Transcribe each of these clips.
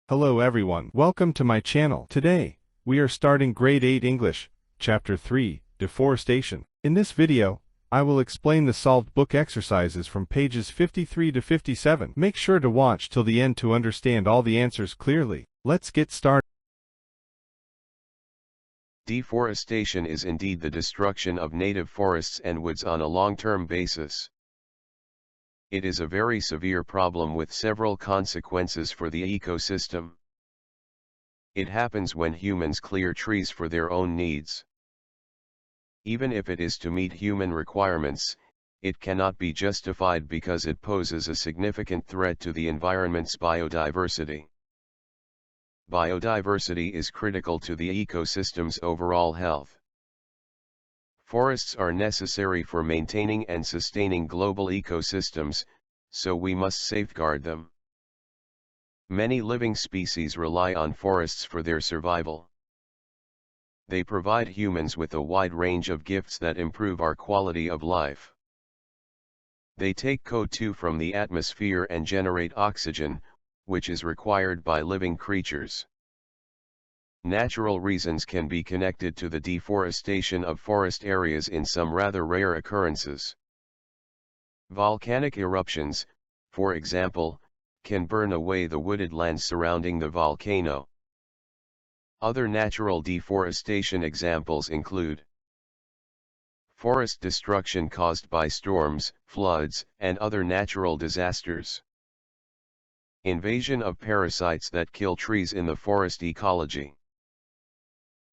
Hello everyone, welcome to my channel. Today, we are starting Grade 8 English, Chapter 3, Deforestation. In this video, I will explain the solved book exercises from pages 53 to 57. Make sure to watch till the end to understand all the answers clearly. Let's get started. Deforestation is indeed the destruction of native forests and woods on a long-term basis. It is a very severe problem with several consequences for the ecosystem. It happens when humans clear trees for their own needs. Even if it is to meet human requirements, it cannot be justified because it poses a significant threat to the environment's biodiversity. Biodiversity is critical to the ecosystem's overall health. Forests are necessary for maintaining and sustaining global ecosystems, so we must safeguard them. Many living species rely on forests for their survival. They provide humans with a wide range of gifts that improve our quality of life. They take CO2 from the atmosphere and generate oxygen, which is required by living creatures. Natural reasons can be connected to the deforestation of forest areas in some rather rare occurrences. Volcanic eruptions, for example, can burn away the wooded lands surrounding the volcano. Other natural deforestation examples include forest destruction caused by storms, floods, and other natural disasters. Invasion of parasites that kill trees in the forest ecology.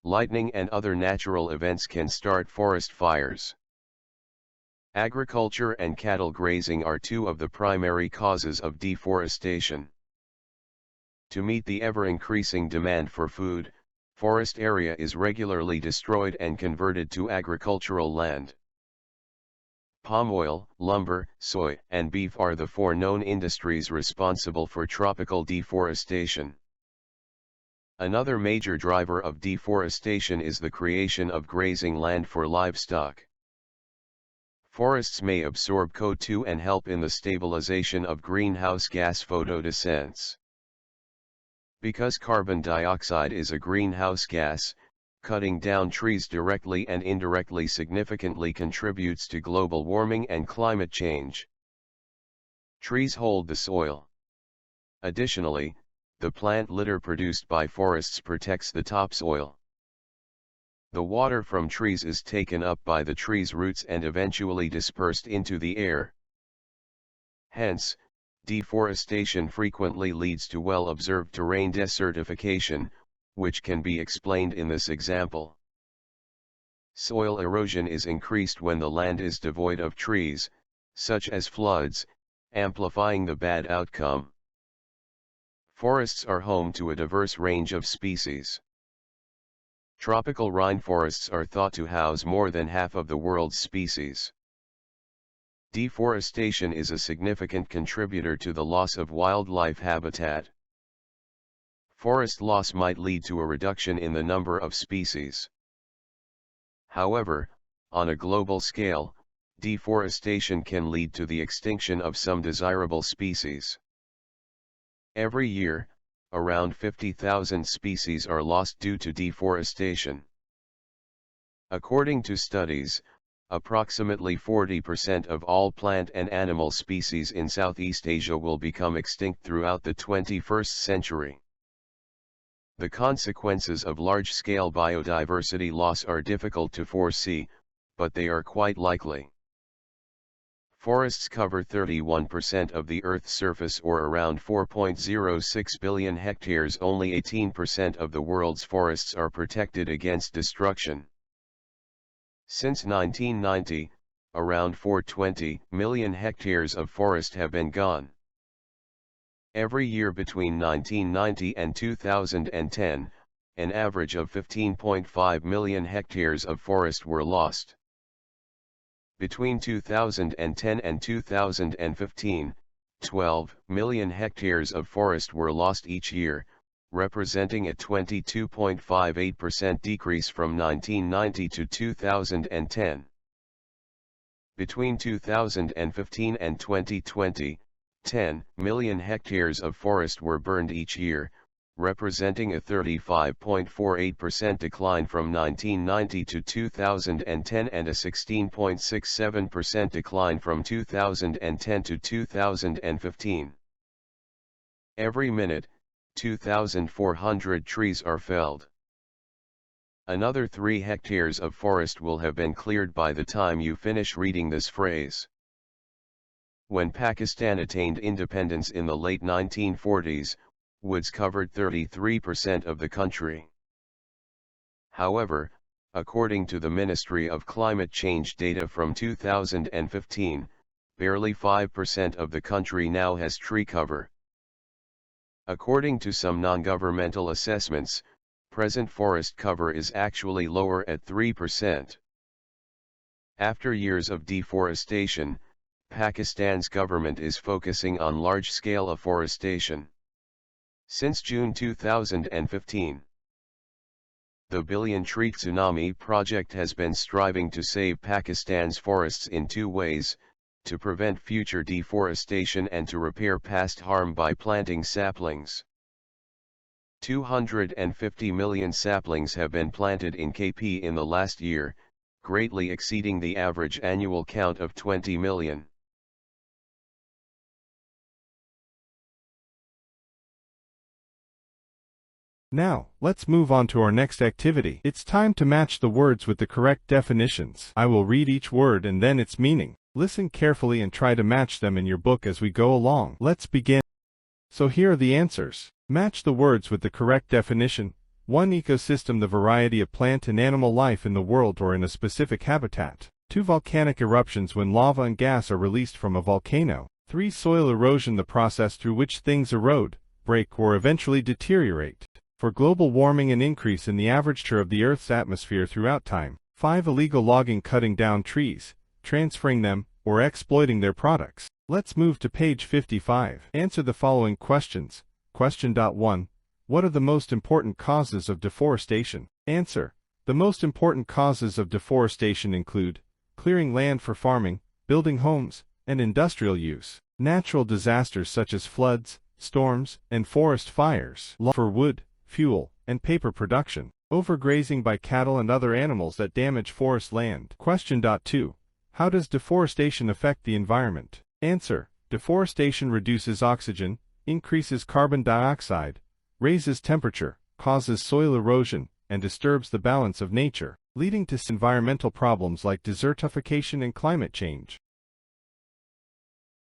Lightning and other natural events can start forest fires. Agriculture and cattle grazing are two of the primary causes of deforestation. To meet the ever-increasing demand for food, forest area is regularly destroyed and converted to agricultural land. Palm oil, lumber, soy, and beef are the four known industries responsible for tropical deforestation. Another major driver of deforestation is the creation of grazing land for livestock. Forests may absorb CO2 and help in the stabilization of greenhouse gas photosynthesis. Because carbon dioxide is a greenhouse gas, cutting down trees directly and indirectly significantly contributes to global warming and climate change. Trees hold the soil. Additionally, the plant litter produced by forests protects the topsoil. The water from trees is taken up by the tree's roots and eventually dispersed into the air. Hence, deforestation frequently leads to well-observed terrain desertification, which can be explained in this example. Soil erosion is increased when the land is devoid of trees, such as floods, amplifying the bad outcome. Forests are home to a diverse range of species. Tropical rainforests are thought to house more than half of the world's species. Deforestation is a significant contributor to the loss of wildlife habitat. Forest loss might lead to a reduction in the number of species. However, on a global scale, deforestation can lead to the extinction of some desirable species. Every year, around 50,000 species are lost due to deforestation. According to studies, approximately 40% of all plant and animal species in Southeast Asia will become extinct throughout the 21st century. The consequences of large-scale biodiversity loss are difficult to foresee, but they are quite likely. Forests cover 31% of the Earth's surface, or around 4.06 billion hectares. Only 18% of the world's forests are protected against destruction. Since 1990, around 420 million hectares of forest have been gone. Every year between 1990 and 2010, an average of 15.5 million hectares of forest were lost. Between 2010 and 2015, 12 million hectares of forest were lost each year, representing a 22.58% decrease from 1990 to 2010. Between 2015 and 2020, 10 million hectares of forest were burned each year, representing a 35.48% decline from 1990 to 2010 and a 16.67% decline from 2010 to 2015. Every minute, 2,400 trees are felled. Another 3 hectares of forest will have been cleared by the time you finish reading this phrase. When Pakistan attained independence in the late 1940s, woods covered 33% of the country. However, according to the Ministry of Climate Change data from 2015, barely 5% of the country now has tree cover. According to some non-governmental assessments, present forest cover is actually lower at 3%. After years of deforestation, Pakistan's government is focusing on large-scale afforestation. Since June 2015, the Billion Tree Tsunami Project has been striving to save Pakistan's forests in 2 ways, to prevent future deforestation and to repair past harm by planting saplings. 250 million saplings have been planted in KP in the last year, greatly exceeding the average annual count of 20 million. Now, let's move on to our next activity. It's time to match the words with the correct definitions. I will read each word and then its meaning. Listen carefully and try to match them in your book as we go along. Let's begin. So here are the answers. Match the words with the correct definition. 1. Ecosystem, the variety of plant and animal life in the world or in a specific habitat. 2. Volcanic eruptions, when lava and gas are released from a volcano. 3. Soil erosion, the process through which things erode, break or eventually deteriorate. For global warming, an increase in the average temperature of the Earth's atmosphere throughout time. 5. Illegal logging, cutting down trees, transferring them, or exploiting their products. Let's move to page 55. Answer the following questions. Question. 1. What are the most important causes of deforestation? Answer. The most important causes of deforestation include clearing land for farming, building homes, and industrial use. Natural disasters such as floods, storms, and forest fires. For wood, fuel, and paper production. Overgrazing by cattle and other animals that damage forest land. Question. 2. How does deforestation affect the environment? Answer. Deforestation reduces oxygen, increases carbon dioxide, raises temperature, causes soil erosion, and disturbs the balance of nature, leading to environmental problems like desertification and climate change.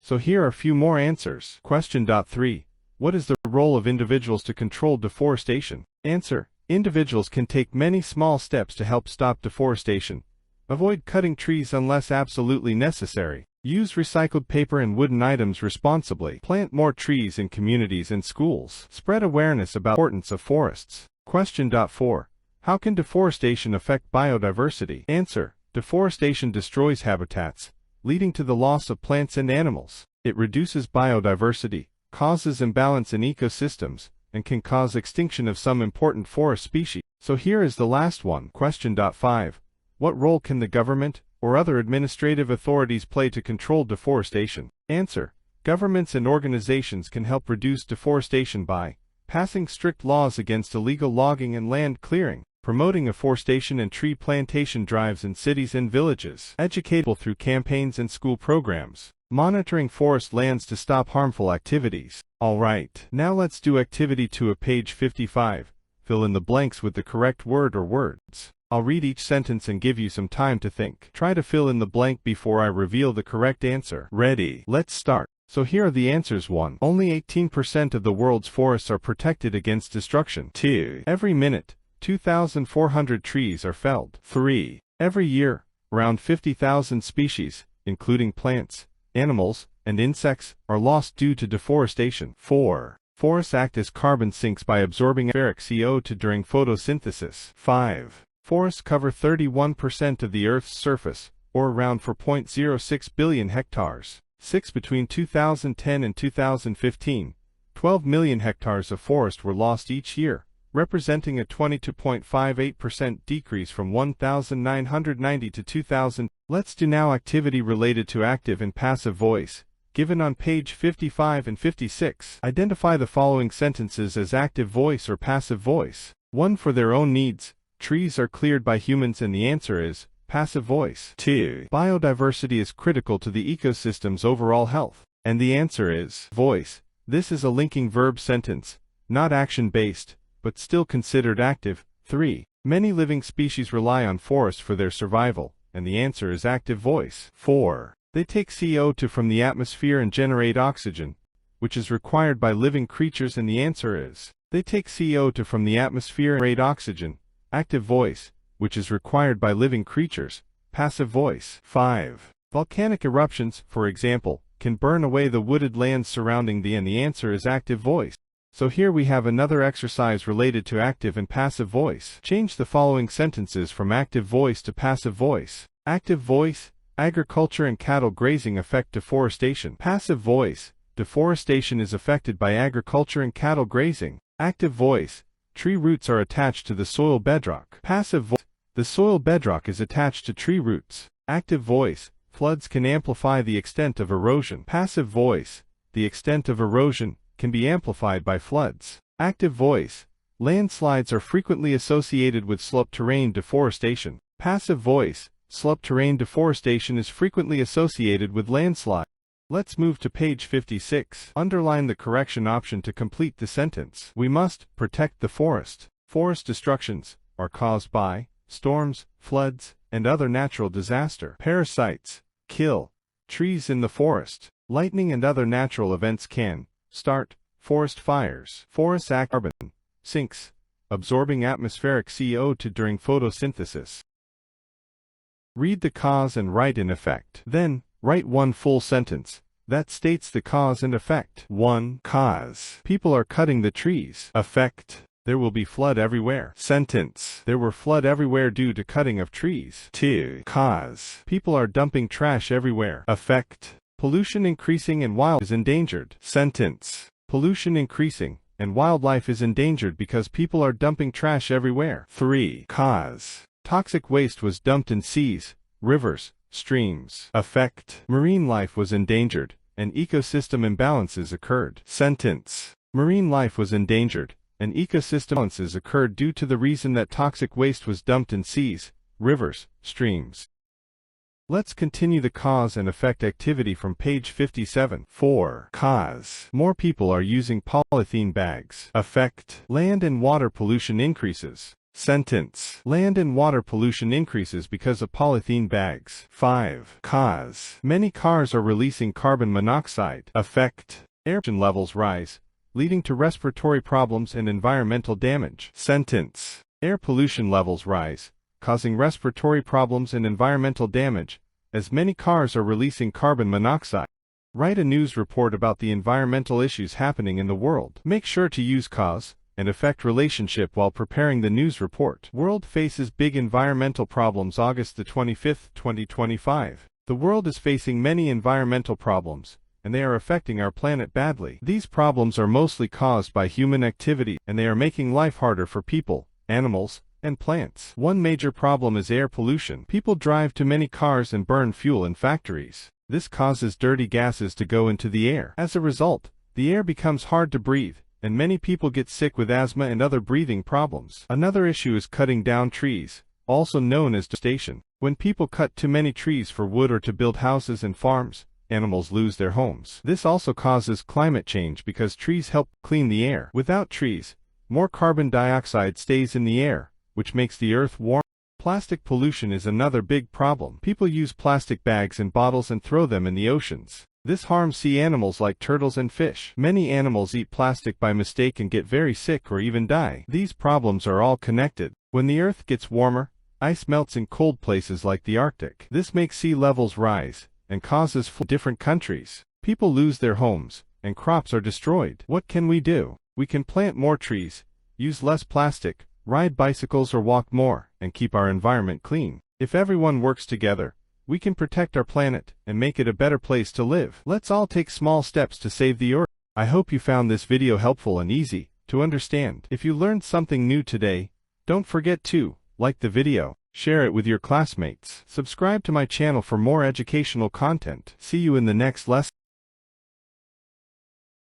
So here are a few more answers. Question. 3. What is the role of individuals to control deforestation? Answer. Individuals can take many small steps to help stop deforestation. Avoid cutting trees unless absolutely necessary. Use recycled paper and wooden items responsibly. Plant more trees in communities and schools. Spread awareness about the importance of forests. Question. 4. How can deforestation affect biodiversity? Answer. Deforestation destroys habitats, leading to the loss of plants and animals. It reduces biodiversity, causes imbalance in ecosystems, and can cause extinction of some important forest species. So here is the last one. Question. 5. What role can the government or other administrative authorities play to control deforestation? Answer. Governments and organizations can help reduce deforestation by passing strict laws against illegal logging and land clearing, promoting afforestation and tree plantation drives in cities and villages, educating people through campaigns and school programs, monitoring forest lands to stop harmful activities. Alright, now let's do activity 2 of page 55. Fill in the blanks with the correct word or words. I'll read each sentence and give you some time to think. Try to fill in the blank before I reveal the correct answer. Ready? Let's start. So here are the answers. 1. Only 18% of the world's forests are protected against destruction. 2. Every minute, 2,400 trees are felled. 3. Every year, around 50,000 species, including plants, animals, and insects, are lost due to deforestation. 4. Forests act as carbon sinks by absorbing atmospheric CO2 during photosynthesis. 5. Forests cover 31% of the Earth's surface, or around 4.06 billion hectares. 6. Between 2010 and 2015, 12 million hectares of forest were lost each year, representing a 22.58% decrease from 1,990 to 2,000. Let's do now activity related to active and passive voice. given on page 55 and 56. Identify the following sentences as active voice or passive voice. 1. For their own needs, trees are cleared by humans, and the answer is passive voice. 2. Biodiversity is critical to the ecosystem's overall health, and the answer is voice. This is a linking verb sentence, not action-based, but still considered active. 3. Many living species rely on forests for their survival, and the answer is active voice. 4. They take CO2 from the atmosphere and generate oxygen, which is required by living creatures, and the answer is they take CO2 from the atmosphere and generate oxygen, active voice, which is required by living creatures, passive voice. 5. Volcanic eruptions, for example, can burn away the wooded lands surrounding and the answer is active voice. So here we have another exercise related to active and passive voice. Change the following sentences from active voice to passive voice. Active voice, agriculture and cattle grazing affect deforestation. Passive voice, deforestation is affected by agriculture and cattle grazing. Active voice, tree roots are attached to the soil bedrock. Passive voice, the soil bedrock is attached to tree roots. Active voice, floods can amplify the extent of erosion. Passive voice, the extent of erosion can be amplified by floods. Active voice, landslides are frequently associated with slope terrain deforestation. Passive voice, slope terrain deforestation is frequently associated with landslide. Let's move to page 56. Underline the correction option to complete the sentence. We must protect the forest. Forest destructions are caused by storms, floods, and other natural disaster. Parasites kill trees in the forest. Lightning and other natural events can start forest fires. Forests act carbon sinks, absorbing atmospheric CO2 during photosynthesis. Read the cause and write in effect. Then, write one full sentence that states the cause and effect. 1. Cause. People are cutting the trees. Effect. There will be flood everywhere. Sentence. There were flood everywhere due to cutting of trees. 2. Cause. People are dumping trash everywhere. Effect. Pollution increasing and wildlife is endangered. Sentence. Pollution increasing and wildlife is endangered because people are dumping trash everywhere. 3. Cause. Toxic waste was dumped in seas, rivers, streams. Effect. Marine life was endangered and ecosystem imbalances occurred. Sentence. Marine life was endangered and ecosystem imbalances occurred due to the reason that toxic waste was dumped in seas, rivers, streams. Let's continue the cause and effect activity from page 57. 4. Cause. More people are using polythene bags. Effect. Land and water pollution increases. Sentence. Land and water pollution increases because of polythene bags. 5. Cause. Many cars are releasing carbon monoxide. Effect. Air pollution levels rise, leading to respiratory problems and environmental damage. Sentence. Air pollution levels rise, causing respiratory problems and environmental damage, as many cars are releasing carbon monoxide. Write a news report about the environmental issues happening in the world. Make sure to use cause and effect relationship while preparing the news report. World faces big environmental problems. August the 25th, 2025. The world is facing many environmental problems, and they are affecting our planet badly. These problems are mostly caused by human activity, and they are making life harder for people, animals, and plants. One major problem is air pollution. People drive too many cars and burn fuel in factories. This causes dirty gases to go into the air. As a result, the air becomes hard to breathe, and many people get sick with asthma and other breathing problems. Another issue is cutting down trees, also known as deforestation. When people cut too many trees for wood or to build houses and farms, animals lose their homes. This also causes climate change because trees help clean the air. Without trees, more carbon dioxide stays in the air, which makes the earth warm. Plastic pollution is another big problem. People use plastic bags and bottles and throw them in the oceans. This harms sea animals like turtles and fish. Many animals eat plastic by mistake and get very sick or even die. These problems are all connected. When the earth gets warmer, ice melts in cold places like the Arctic. This makes sea levels rise and causes flooding in different countries. People lose their homes, and crops are destroyed. What can we do? We can plant more trees, use less plastic, ride bicycles or walk more, and keep our environment clean. If everyone works together, we can protect our planet and make it a better place to live. Let's all take small steps to save the earth. I hope you found this video helpful and easy to understand. If you learned something new today, don't forget to like the video, share it with your classmates, subscribe to my channel for more educational content. See you in the next lesson.